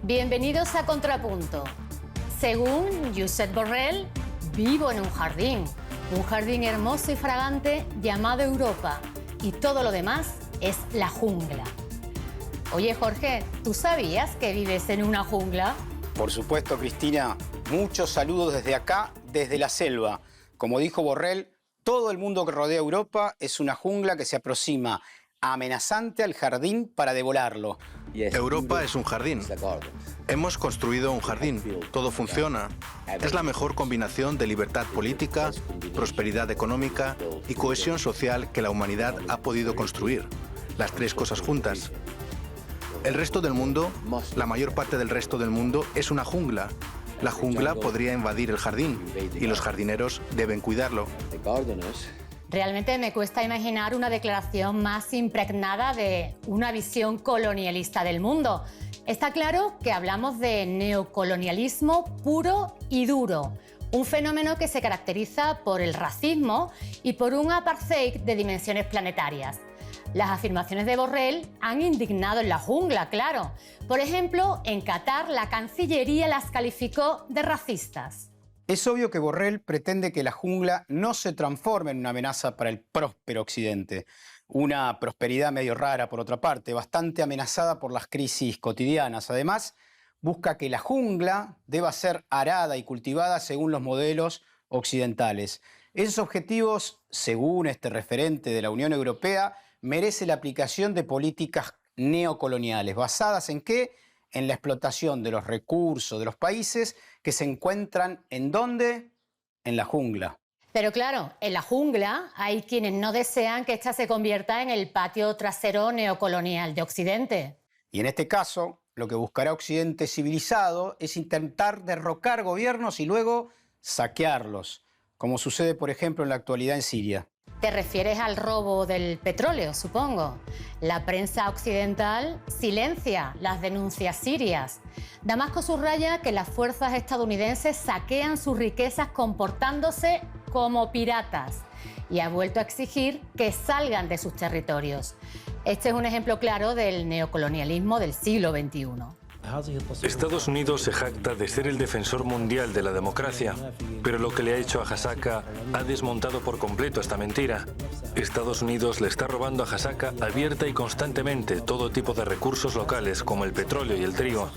Bienvenidos a Contrapunto. Según Josep Borrell, vivo en un jardín hermoso y fragante llamado Europa, y todo lo demás es la jungla. Oye, Jorge, ¿tú sabías que vives en una jungla? Por supuesto, Cristina. Muchos saludos desde acá, desde la selva. Como dijo Borrell, todo el mundo que rodea Europa es una jungla que se aproxima amenazante al jardín para devorarlo. Europa es un jardín. Hemos construido un jardín. Todo funciona. Es la mejor combinación de libertad política, prosperidad económica y cohesión social que la humanidad ha podido construir. Las tres cosas juntas. El resto del mundo, la mayor parte del resto del mundo, es una jungla. La jungla podría invadir el jardín y los jardineros deben cuidarlo. Realmente me cuesta imaginar una declaración más impregnada de una visión colonialista del mundo. Está claro que hablamos de neocolonialismo puro y duro, un fenómeno que se caracteriza por el racismo y por un apartheid de dimensiones planetarias. Las afirmaciones de Borrell han indignado en la jungla, claro. Por ejemplo, en Qatar la Cancillería las calificó de racistas. Es obvio que Borrell pretende que la jungla no se transforme en una amenaza para el próspero Occidente. Una prosperidad medio rara, por otra parte, bastante amenazada por las crisis cotidianas. Además, busca que la jungla deba ser arada y cultivada según los modelos occidentales. Esos objetivos, según este referente de la Unión Europea, merece la aplicación de políticas neocoloniales. ¿Basadas en qué? En la explotación de los recursos de los países que se encuentran ¿en dónde? En la jungla. Pero claro, en la jungla hay quienes no desean que ésta se convierta en el patio trasero neocolonial de Occidente. Y en este caso, lo que buscará Occidente civilizado es intentar derrocar gobiernos y luego saquearlos, como sucede, por ejemplo, en la actualidad en Siria. Te refieres al robo del petróleo, supongo. La prensa occidental silencia las denuncias sirias. Damasco subraya que las fuerzas estadounidenses saquean sus riquezas comportándose como piratas y ha vuelto a exigir que salgan de sus territorios. Este es un ejemplo claro del neocolonialismo del siglo XXI. Estados Unidos se jacta de ser el defensor mundial de la democracia, pero lo que le ha hecho a Hasaka ha desmontado por completo esta mentira. Estados Unidos le está robando a Hasaka abierta y constantemente todo tipo de recursos locales como el petróleo y el trigo.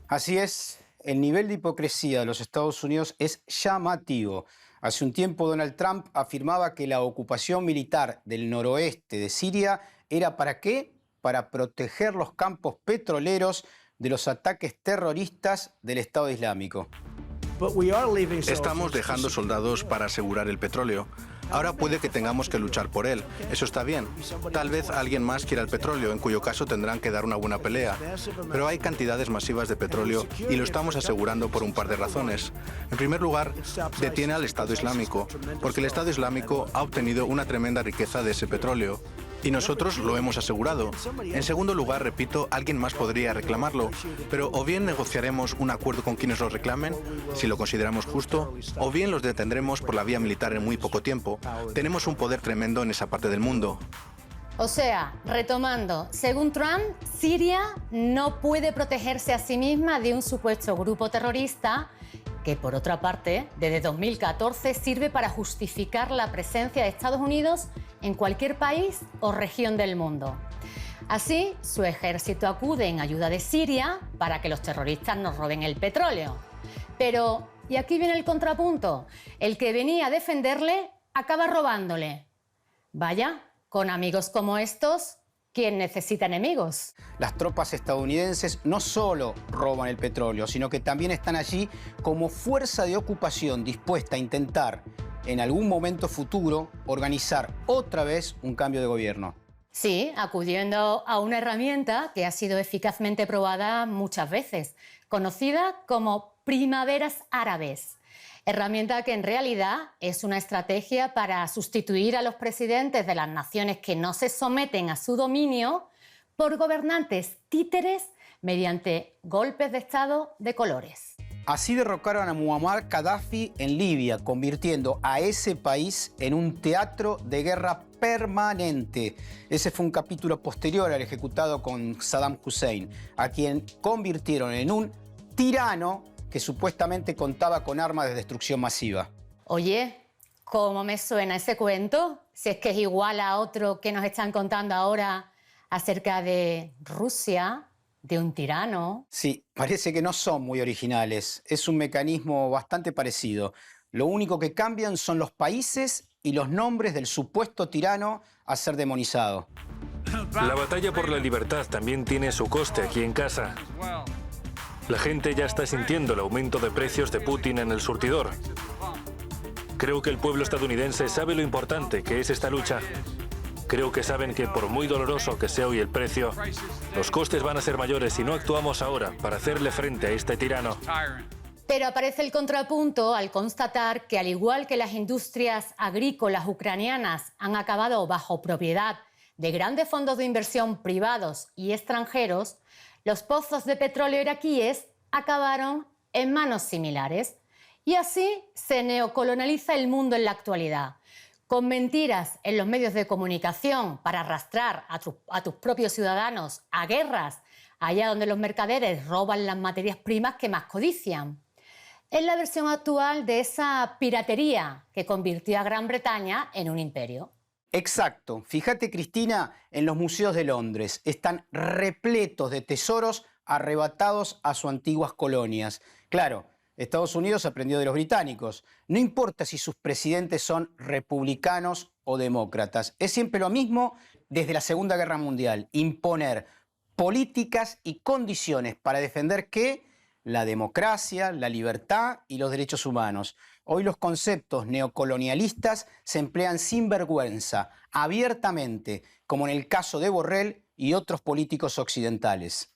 Así es, el nivel de hipocresía de los Estados Unidos es llamativo. Hace un tiempo Donald Trump afirmaba que la ocupación militar del noroeste de Siria era ¿para qué? Para proteger los campos petroleros de los ataques terroristas del Estado Islámico. Estamos dejando soldados para asegurar el petróleo. Ahora puede que tengamos que luchar por él. Eso está bien. Tal vez alguien más quiera el petróleo, en cuyo caso tendrán que dar una buena pelea. Pero hay cantidades masivas de petróleo y lo estamos asegurando por un par de razones. En primer lugar, detiene al Estado Islámico, porque el Estado Islámico ha obtenido una tremenda riqueza de ese petróleo. Y nosotros lo hemos asegurado. En segundo lugar, repito, alguien más podría reclamarlo, pero o bien negociaremos un acuerdo con quienes lo reclamen, si lo consideramos justo, o bien los detendremos por la vía militar en muy poco tiempo. Tenemos un poder tremendo en esa parte del mundo. O sea, retomando, según Trump, Siria no puede protegerse a sí misma de un supuesto grupo terrorista que, por otra parte, desde 2014 sirve para justificar la presencia de Estados Unidos en cualquier país o región del mundo. Así, su ejército acude en ayuda de Siria para que los terroristas nos roben el petróleo. Pero, y aquí viene el contrapunto, el que venía a defenderle acaba robándole. Vaya, con amigos como estos, ¿quién necesita enemigos? Las tropas estadounidenses no solo roban el petróleo, sino que también están allí como fuerza de ocupación dispuesta a intentar, en algún momento futuro, organizar otra vez un cambio de gobierno. Sí, acudiendo a una herramienta que ha sido eficazmente probada muchas veces, conocida como primaveras árabes. Herramienta que en realidad es una estrategia para sustituir a los presidentes de las naciones que no se someten a su dominio por gobernantes títeres mediante golpes de Estado de colores. Así derrocaron a Muammar Gaddafi en Libia, convirtiendo a ese país en un teatro de guerra permanente. Ese fue un capítulo posterior al ejecutado con Saddam Hussein, a quien convirtieron en un tirano que supuestamente contaba con armas de destrucción masiva. Oye, ¿cómo me suena ese cuento? Si es que es igual a otro que nos están contando ahora acerca de Rusia, de un tirano. Sí, parece que no son muy originales. Es un mecanismo bastante parecido. Lo único que cambian son los países y los nombres del supuesto tirano a ser demonizado. La batalla por la libertad también tiene su coste aquí en casa. La gente ya está sintiendo el aumento de precios de Putin en el surtidor. Creo que el pueblo estadounidense sabe lo importante que es esta lucha. Creo que saben que por muy doloroso que sea hoy el precio, los costes van a ser mayores si no actuamos ahora para hacerle frente a este tirano. Pero aparece el contrapunto al constatar que, al igual que las industrias agrícolas ucranianas han acabado bajo propiedad de grandes fondos de inversión privados y extranjeros, los pozos de petróleo iraquíes acabaron en manos similares. Y así se neocolonializa el mundo en la actualidad, con mentiras en los medios de comunicación para arrastrar a tus propios ciudadanos a guerras, allá donde los mercaderes roban las materias primas que más codician. Es la versión actual de esa piratería que convirtió a Gran Bretaña en un imperio. Exacto. Fíjate, Cristina, en los museos de Londres están repletos de tesoros arrebatados a sus antiguas colonias. Claro, Estados Unidos aprendió de los británicos. No importa si sus presidentes son republicanos o demócratas. Es siempre lo mismo desde la Segunda Guerra Mundial. Imponer políticas y condiciones para defender ¿qué? La democracia, la libertad y los derechos humanos. Hoy los conceptos neocolonialistas se emplean sin vergüenza, abiertamente, como en el caso de Borrell y otros políticos occidentales.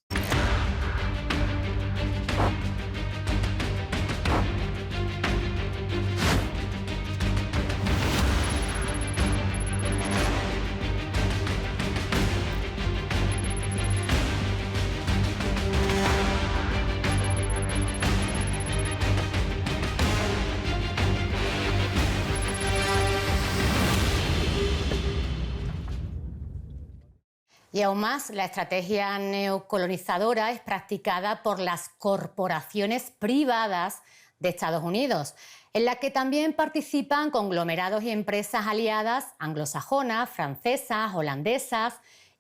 Y aún más, la estrategia neocolonizadora es practicada por las corporaciones privadas de Estados Unidos, en la que también participan conglomerados y empresas aliadas anglosajonas, francesas, holandesas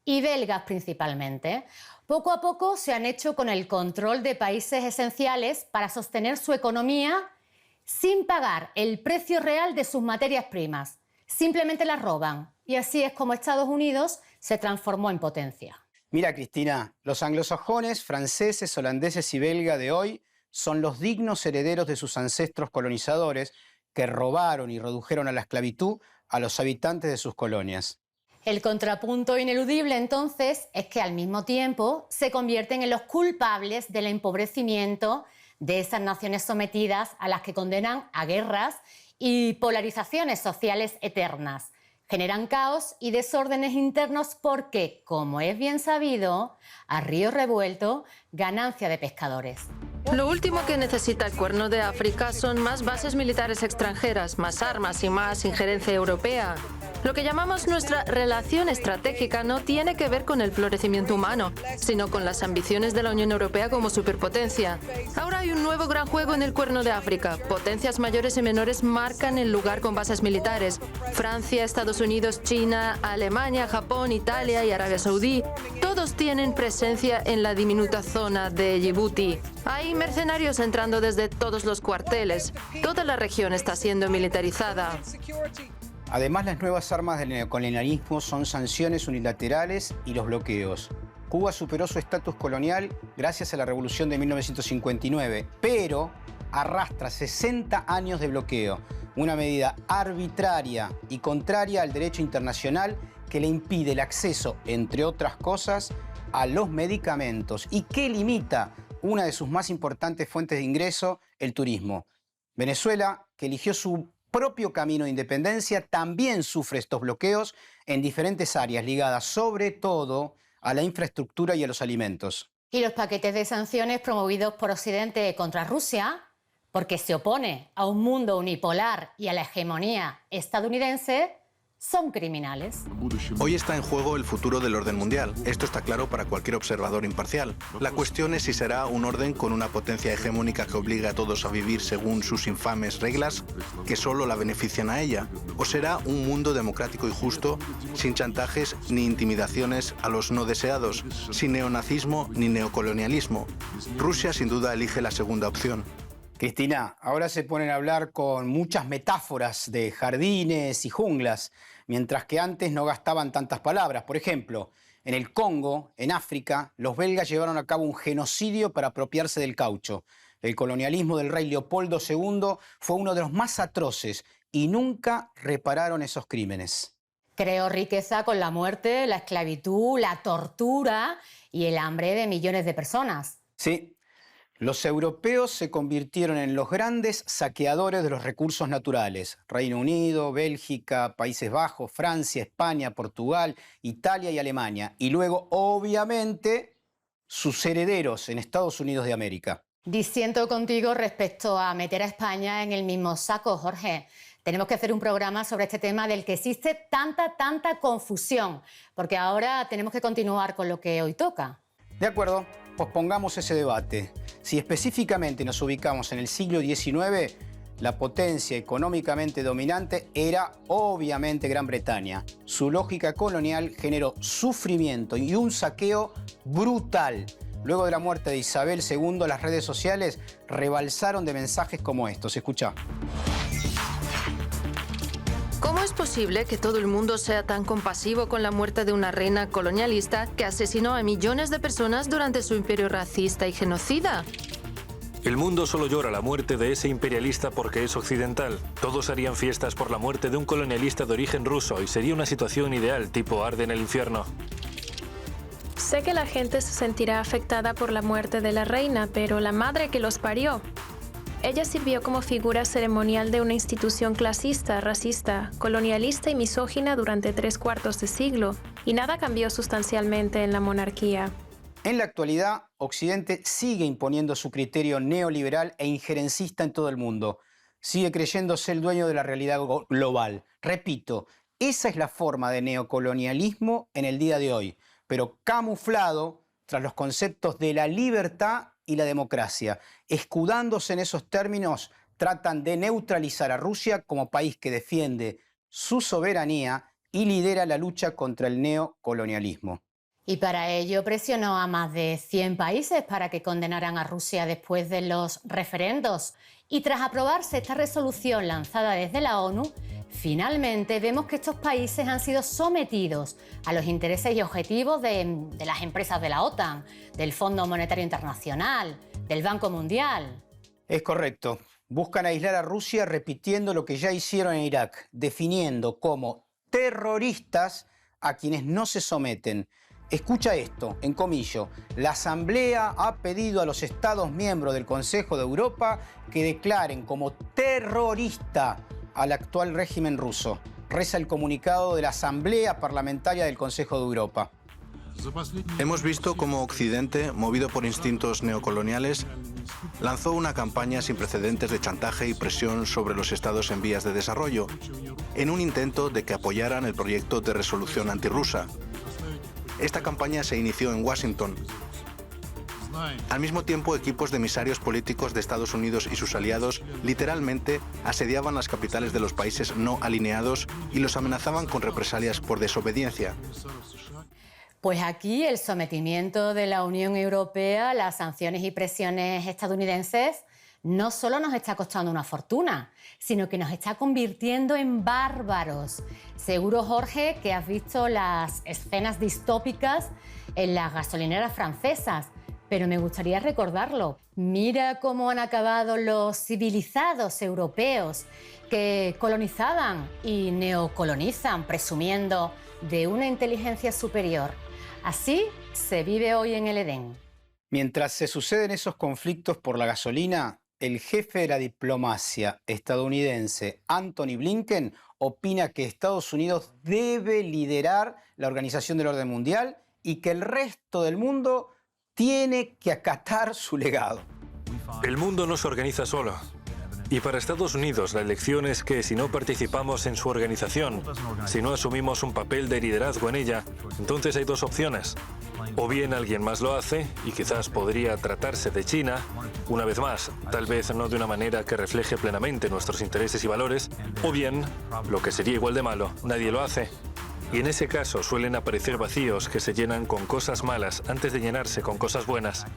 y belgas principalmente. Poco a poco se han hecho con el control de países esenciales para sostener su economía sin pagar el precio real de sus materias primas. Simplemente las roban. Y así es como Estados Unidos se transformó en potencia. Mira, Cristina, los anglosajones, franceses, holandeses y belgas de hoy son los dignos herederos de sus ancestros colonizadores que robaron y redujeron a la esclavitud a los habitantes de sus colonias. El contrapunto ineludible, entonces, es que al mismo tiempo se convierten en los culpables del empobrecimiento de esas naciones sometidas a las que condenan a guerras y polarizaciones sociales eternas. Generan caos y desórdenes internos porque, como es bien sabido, a río revuelto, ganancia de pescadores. Lo último que necesita el Cuerno de África son más bases militares extranjeras, más armas y más injerencia europea. Lo que llamamos nuestra relación estratégica no tiene que ver con el florecimiento humano, sino con las ambiciones de la Unión Europea como superpotencia. Ahora hay un nuevo gran juego en el Cuerno de África. Potencias mayores y menores marcan el lugar con bases militares. Francia, Estados Unidos, China, Alemania, Japón, Italia y Arabia Saudí, todos tienen presencia en la diminuta zona de Djibouti. Hay mercenarios entrando desde todos los cuarteles. Toda la región está siendo militarizada. Además, las nuevas armas del neocolonialismo son sanciones unilaterales y los bloqueos. Cuba superó su estatus colonial gracias a la Revolución de 1959, pero arrastra 60 años de bloqueo, una medida arbitraria y contraria al derecho internacional que le impide el acceso, entre otras cosas, a los medicamentos y que limita una de sus más importantes fuentes de ingreso, el turismo. Venezuela, que eligió su propio camino de independencia, también sufre estos bloqueos en diferentes áreas ligadas sobre todo a la infraestructura y a los alimentos. Y los paquetes de sanciones promovidos por Occidente contra Rusia, porque se opone a un mundo unipolar y a la hegemonía estadounidense, son criminales. Hoy está en juego el futuro del orden mundial. Esto está claro para cualquier observador imparcial. La cuestión es si será un orden con una potencia hegemónica que obligue a todos a vivir según sus infames reglas, que solo la benefician a ella, o será un mundo democrático y justo, sin chantajes ni intimidaciones a los no deseados, sin neonazismo ni neocolonialismo. Rusia sin duda elige la segunda opción. Cristina, ahora se ponen a hablar con muchas metáforas de jardines y junglas, mientras que antes no gastaban tantas palabras. Por ejemplo, en el Congo, en África, los belgas llevaron a cabo un genocidio para apropiarse del caucho. El colonialismo del rey Leopoldo II fue uno de los más atroces y nunca repararon esos crímenes. Creó riqueza con la muerte, la esclavitud, la tortura y el hambre de millones de personas. Sí. Los europeos se convirtieron en los grandes saqueadores de los recursos naturales. Reino Unido, Bélgica, Países Bajos, Francia, España, Portugal, Italia y Alemania. Y luego, obviamente, sus herederos en Estados Unidos de América. Disiento contigo respecto a meter a España en el mismo saco, Jorge. Tenemos que hacer un programa sobre este tema del que existe tanta confusión, porque ahora tenemos que continuar con lo que hoy toca. De acuerdo, pospongamos ese debate. Si específicamente nos ubicamos en el siglo XIX, la potencia económicamente dominante era obviamente Gran Bretaña. Su lógica colonial generó sufrimiento y un saqueo brutal. Luego de la muerte de Isabel II, las redes sociales rebalsaron de mensajes como estos. Escuchá. ¿Cómo es posible que todo el mundo sea tan compasivo con la muerte de una reina colonialista que asesinó a millones de personas durante su imperio racista y genocida? El mundo solo llora la muerte de ese imperialista porque es occidental. Todos harían fiestas por la muerte de un colonialista de origen ruso y sería una situación ideal, tipo arde en el infierno. Sé que la gente se sentirá afectada por la muerte de la reina, pero la madre que los parió. Ella sirvió como figura ceremonial de una institución clasista, racista, colonialista y misógina durante 3/4 de siglo, y nada cambió sustancialmente en la monarquía. En la actualidad, Occidente sigue imponiendo su criterio neoliberal e injerencista en todo el mundo. Sigue creyéndose el dueño de la realidad global. Repito, esa es la forma de neocolonialismo en el día de hoy, pero camuflado tras los conceptos de la libertad y la democracia. Escudándose en esos términos, tratan de neutralizar a Rusia como país que defiende su soberanía y lidera la lucha contra el neocolonialismo. Y para ello presionó a más de 100 países para que condenaran a Rusia después de los referendos. Y tras aprobarse esta resolución lanzada desde la ONU, finalmente vemos que estos países han sido sometidos a los intereses y objetivos de las empresas de la OTAN, del Fondo Monetario Internacional, del Banco Mundial. Es correcto. Buscan aislar a Rusia repitiendo lo que ya hicieron en Irak, definiendo como terroristas a quienes no se someten. Escucha esto, en comillo. La Asamblea ha pedido a los Estados miembros del Consejo de Europa que declaren como terrorista al actual régimen ruso. Reza el comunicado de la Asamblea Parlamentaria del Consejo de Europa. Hemos visto cómo Occidente, movido por instintos neocoloniales, lanzó una campaña sin precedentes de chantaje y presión sobre los estados en vías de desarrollo, en un intento de que apoyaran el proyecto de resolución antirrusa. Esta campaña se inició en Washington. Al mismo tiempo, equipos de emisarios políticos de Estados Unidos y sus aliados literalmente asediaban las capitales de los países no alineados y los amenazaban con represalias por desobediencia. Pues aquí el sometimiento de la Unión Europea, las sanciones y presiones estadounidenses, no solo nos está costando una fortuna, sino que nos está convirtiendo en bárbaros. Seguro, Jorge, que has visto las escenas distópicas en las gasolineras francesas, pero me gustaría recordarlo. Mira cómo han acabado los civilizados europeos que colonizaban y neocolonizan, presumiendo de una inteligencia superior. Así se vive hoy en el Edén. Mientras se suceden esos conflictos por la gasolina, el jefe de la diplomacia estadounidense, Antony Blinken, opina que Estados Unidos debe liderar la Organización del Orden Mundial y que el resto del mundo tiene que acatar su legado. El mundo no se organiza solo. Y para Estados Unidos, la lección es que si no participamos en su organización, si no asumimos un papel de liderazgo en ella, entonces hay dos opciones. O bien alguien más lo hace, y quizás podría tratarse de China, una vez más, tal vez no de una manera que refleje plenamente nuestros intereses y valores, o bien, lo que sería igual de malo, nadie lo hace. Y en ese caso suelen aparecer vacíos que se llenan con cosas malas antes de llenarse con cosas buenas.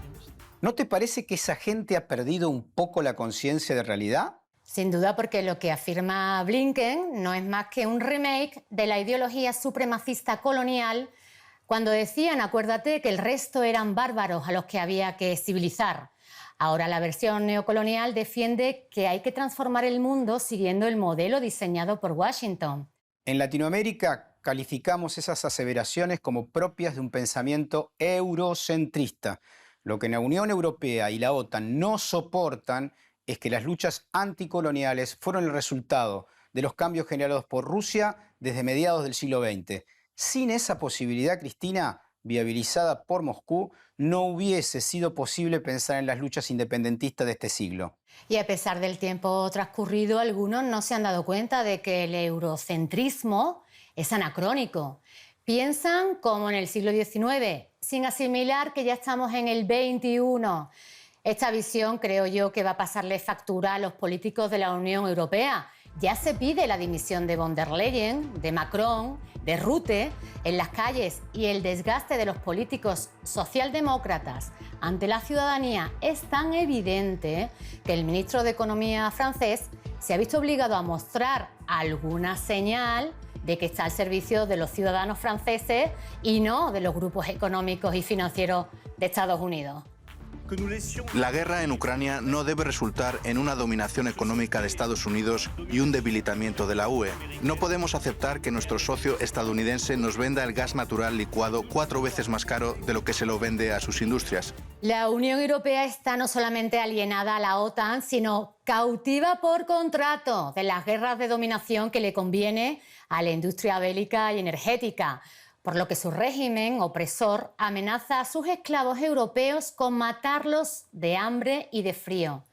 ¿No te parece que esa gente ha perdido un poco la conciencia de realidad? Sin duda, porque lo que afirma Blinken no es más que un remake de la ideología supremacista colonial cuando decían, acuérdate, que el resto eran bárbaros a los que había que civilizar. Ahora la versión neocolonial defiende que hay que transformar el mundo siguiendo el modelo diseñado por Washington. En Latinoamérica calificamos esas aseveraciones como propias de un pensamiento eurocentrista. Lo que la Unión Europea y la OTAN no soportan es que las luchas anticoloniales fueron el resultado de los cambios generados por Rusia desde mediados del siglo XX. Sin esa posibilidad, Cristina, viabilizada por Moscú, no hubiese sido posible pensar en las luchas independentistas de este siglo. Y a pesar del tiempo transcurrido, algunos no se han dado cuenta de que el eurocentrismo es anacrónico. Piensan como en el siglo XIX, sin asimilar que ya estamos en el XXI. Esta visión creo yo que va a pasarle factura a los políticos de la Unión Europea. Ya se pide la dimisión de von der Leyen, de Macron, de Rutte en las calles, y el desgaste de los políticos socialdemócratas ante la ciudadanía es tan evidente que el ministro de Economía francés se ha visto obligado a mostrar alguna señal de que está al servicio de los ciudadanos franceses y no de los grupos económicos y financieros de Estados Unidos. La guerra en Ucrania no debe resultar en una dominación económica de Estados Unidos y un debilitamiento de la UE. No podemos aceptar que nuestro socio estadounidense nos venda el gas natural licuado 4 veces más caro de lo que se lo vende a sus industrias. La Unión Europea está no solamente alienada a la OTAN, sino cautiva por contrato de las guerras de dominación que le conviene a la industria bélica y energética, por lo que su régimen opresor amenaza a sus esclavos europeos con matarlos de hambre y de frío.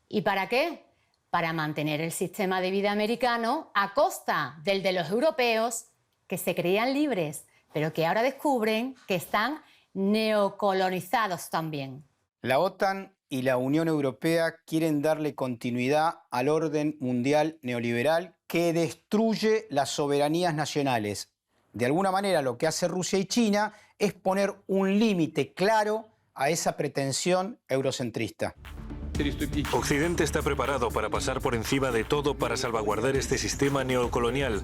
¿Y para qué? Para mantener el sistema de vida americano a costa del de los europeos que se creían libres, pero que ahora descubren que están neocolonizados también. La OTAN y la Unión Europea quieren darle continuidad al orden mundial neoliberal que destruye las soberanías nacionales. De alguna manera, lo que hace Rusia y China es poner un límite claro a esa pretensión eurocentrista. Occidente está preparado para pasar por encima de todo para salvaguardar este sistema neocolonial,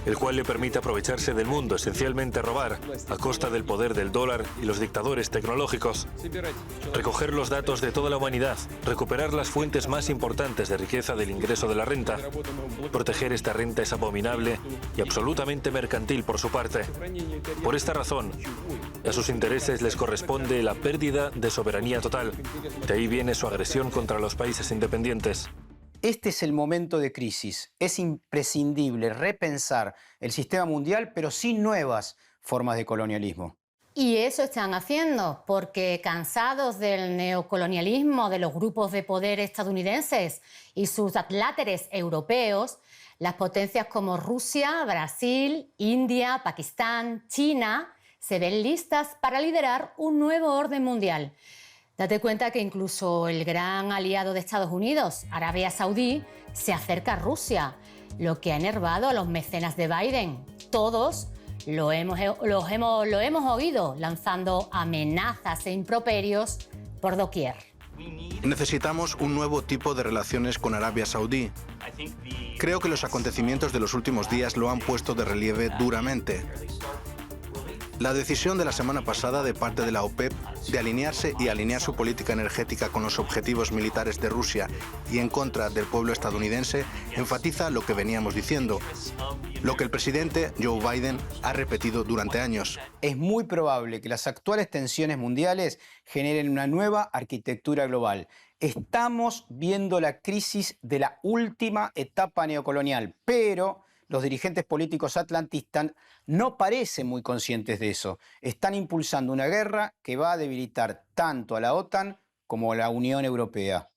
el cual le permite aprovecharse del mundo, esencialmente robar, a costa del poder del dólar y los dictadores tecnológicos. Recoger los datos de toda la humanidad, recuperar las fuentes más importantes de riqueza del ingreso de la renta. Proteger esta renta es abominable y absolutamente mercantil por su parte. Por esta razón, a sus intereses les corresponde la pérdida de soberanía total. De ahí viene su agresión contra los países independientes. Este es el momento de crisis. Es imprescindible repensar el sistema mundial, pero sin nuevas formas de colonialismo. Y eso están haciendo, porque cansados del neocolonialismo de los grupos de poder estadounidenses y sus adláteres europeos, las potencias como Rusia, Brasil, India, Pakistán, China se ven listas para liderar un nuevo orden mundial. Date cuenta que incluso el gran aliado de Estados Unidos, Arabia Saudí, se acerca a Rusia, lo que ha enervado a los mecenas de Biden. Todos lo hemos oído lanzando amenazas e improperios por doquier. Necesitamos un nuevo tipo de relaciones con Arabia Saudí. Creo que los acontecimientos de los últimos días lo han puesto de relieve duramente. La decisión de la semana pasada de parte de la OPEP de alinearse y alinear su política energética con los objetivos militares de Rusia y en contra del pueblo estadounidense enfatiza lo que veníamos diciendo, lo que el presidente Joe Biden ha repetido durante años. Es muy probable que las actuales tensiones mundiales generen una nueva arquitectura global. Estamos viendo la crisis de la última etapa neocolonial, pero los dirigentes políticos atlantistas no parecen muy conscientes de eso. Están impulsando una guerra que va a debilitar tanto a la OTAN como a la Unión Europea.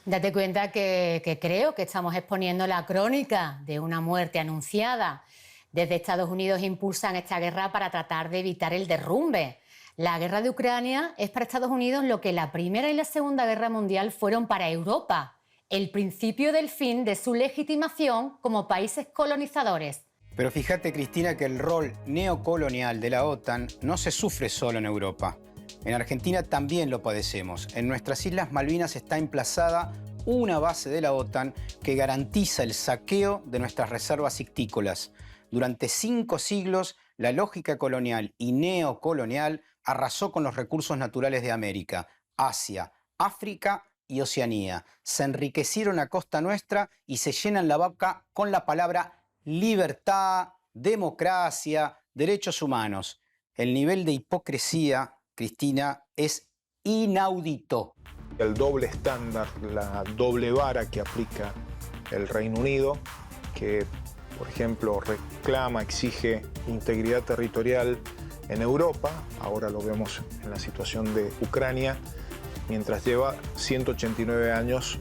Date cuenta que creo que estamos exponiendo la crónica de una muerte anunciada. Desde Estados Unidos impulsan esta guerra para tratar de evitar el derrumbe. La guerra de Ucrania es para Estados Unidos lo que la Primera y la Segunda Guerra Mundial fueron para Europa, el principio del fin de su legitimación como países colonizadores. Pero fíjate, Cristina, que el rol neocolonial de la OTAN no se sufre solo en Europa. En Argentina también lo padecemos. En nuestras Islas Malvinas está emplazada una base de la OTAN que garantiza el saqueo de nuestras reservas ictícolas. Durante 5 siglos, la lógica colonial y neocolonial arrasó con los recursos naturales de América, Asia, África y Oceanía. Se enriquecieron a costa nuestra y se llenan la boca con la palabra libertad, democracia, derechos humanos. El nivel de hipocresía, Cristina, es inaudito. El doble estándar, la doble vara que aplica el Reino Unido, que por ejemplo reclama, exige integridad territorial en Europa, ahora lo vemos en la situación de Ucrania, mientras lleva 189 años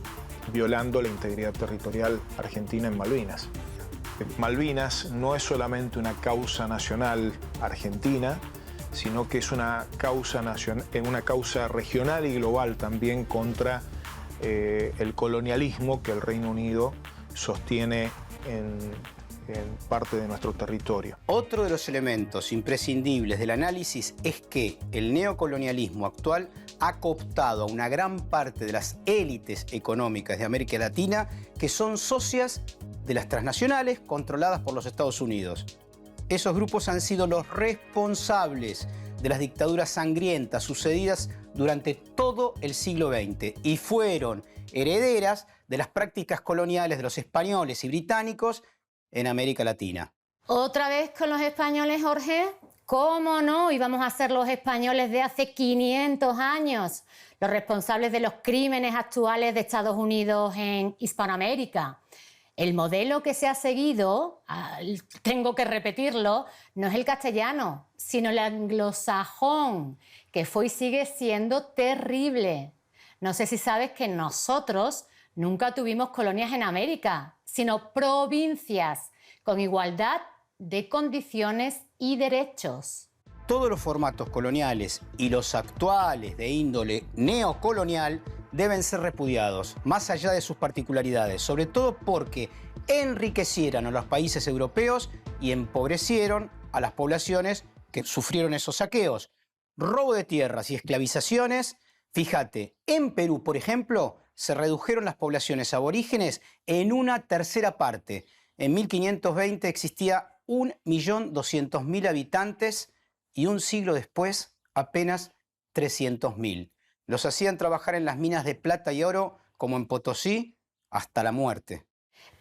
violando la integridad territorial argentina en Malvinas. Malvinas no es solamente una causa nacional argentina, sino que es una causa regional y global también contra el colonialismo que el Reino Unido sostiene en parte de nuestro territorio. Otro de los elementos imprescindibles del análisis es que el neocolonialismo actual ha cooptado a una gran parte de las élites económicas de América Latina que son socias de las transnacionales controladas por los Estados Unidos. Esos grupos han sido los responsables de las dictaduras sangrientas sucedidas durante todo el siglo XX y fueron herederas de las prácticas coloniales de los españoles y británicos en América Latina. ¿Otra vez con los españoles, Jorge? ¿Cómo no íbamos a ser los españoles de hace 500 años los responsables de los crímenes actuales de Estados Unidos en Hispanoamérica? El modelo que se ha seguido, tengo que repetirlo, no es el castellano, sino el anglosajón, que fue y sigue siendo terrible. No sé si sabes que nosotros nunca tuvimos colonias en América, sino provincias, con igualdad de condiciones y derechos. Todos los formatos coloniales y los actuales de índole neocolonial deben ser repudiados, más allá de sus particularidades, sobre todo porque enriquecieron a los países europeos y empobrecieron a las poblaciones que sufrieron esos saqueos. Robo de tierras y esclavizaciones. Fíjate, en Perú, por ejemplo, se redujeron las poblaciones aborígenes en una tercera parte. En 1520 existía 1.200.000 habitantes y un siglo después apenas 300.000. Los hacían trabajar en las minas de plata y oro, como en Potosí, hasta la muerte.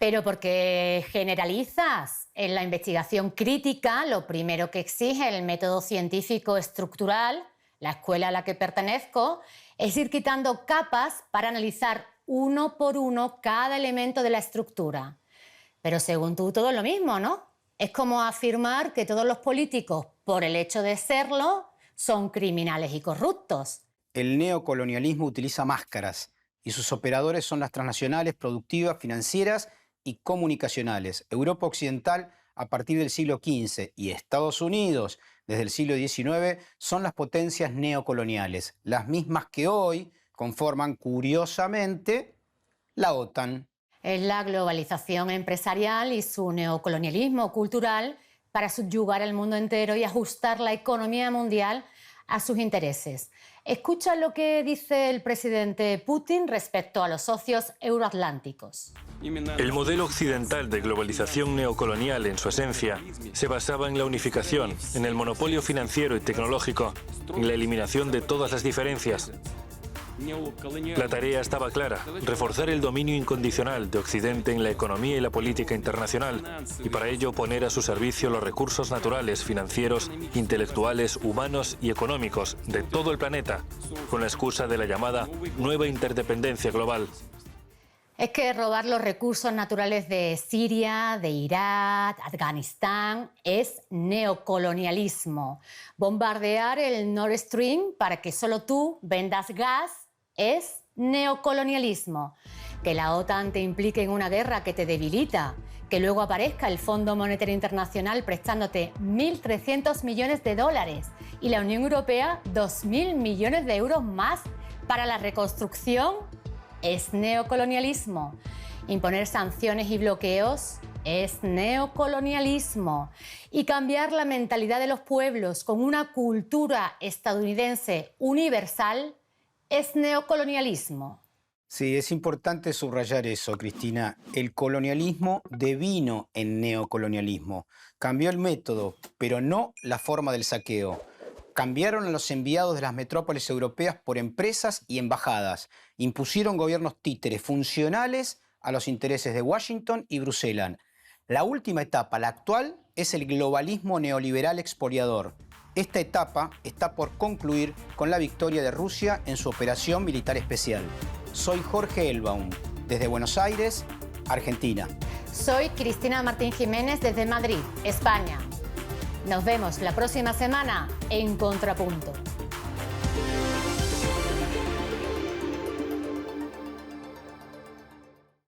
Pero porque generalizas. En la investigación crítica, lo primero que exige el método científico estructural, la escuela a la que pertenezco, es ir quitando capas para analizar uno por uno cada elemento de la estructura. Pero según tú, todo es lo mismo, ¿no? Es como afirmar que todos los políticos, por el hecho de serlo, son criminales y corruptos. El neocolonialismo utiliza máscaras y sus operadores son las transnacionales productivas, financieras y comunicacionales. Europa Occidental, a partir del siglo XV, y Estados Unidos, desde el siglo XIX, son las potencias neocoloniales, las mismas que hoy conforman, curiosamente, la OTAN. Es la globalización empresarial y su neocolonialismo cultural para subyugar el mundo entero y ajustar la economía mundial a sus intereses. Escucha lo que dice el presidente Putin respecto a los socios euroatlánticos. El modelo occidental de globalización neocolonial, en su esencia, se basaba en la unificación, en el monopolio financiero y tecnológico, en la eliminación de todas las diferencias. La tarea estaba clara: reforzar el dominio incondicional de Occidente en la economía y la política internacional, y para ello poner a su servicio los recursos naturales, financieros, intelectuales, humanos y económicos de todo el planeta, con la excusa de la llamada nueva interdependencia global. Es que robar los recursos naturales de Siria, de Irak, Afganistán es neocolonialismo. Bombardear el Nord Stream para que solo tú vendas gas es neocolonialismo. Que la OTAN te implique en una guerra que te debilita. Que luego aparezca el Fondo Monetario Internacional prestándote 1.300 millones de dólares y la Unión Europea 2.000 millones de euros más para la reconstrucción es neocolonialismo. Imponer sanciones y bloqueos es neocolonialismo. Y cambiar la mentalidad de los pueblos con una cultura estadounidense universal es neocolonialismo. Sí, es importante subrayar eso, Cristina. El colonialismo devino en neocolonialismo. Cambió el método, pero no la forma del saqueo. Cambiaron a los enviados de las metrópolis europeas por empresas y embajadas. Impusieron gobiernos títeres funcionales a los intereses de Washington y Bruselas. La última etapa, la actual, es el globalismo neoliberal expoliador. Esta etapa está por concluir con la victoria de Rusia en su operación militar especial. Soy Jorge Elbaum, desde Buenos Aires, Argentina. Soy Cristina Martín Jiménez desde Madrid, España. Nos vemos la próxima semana en Contrapunto.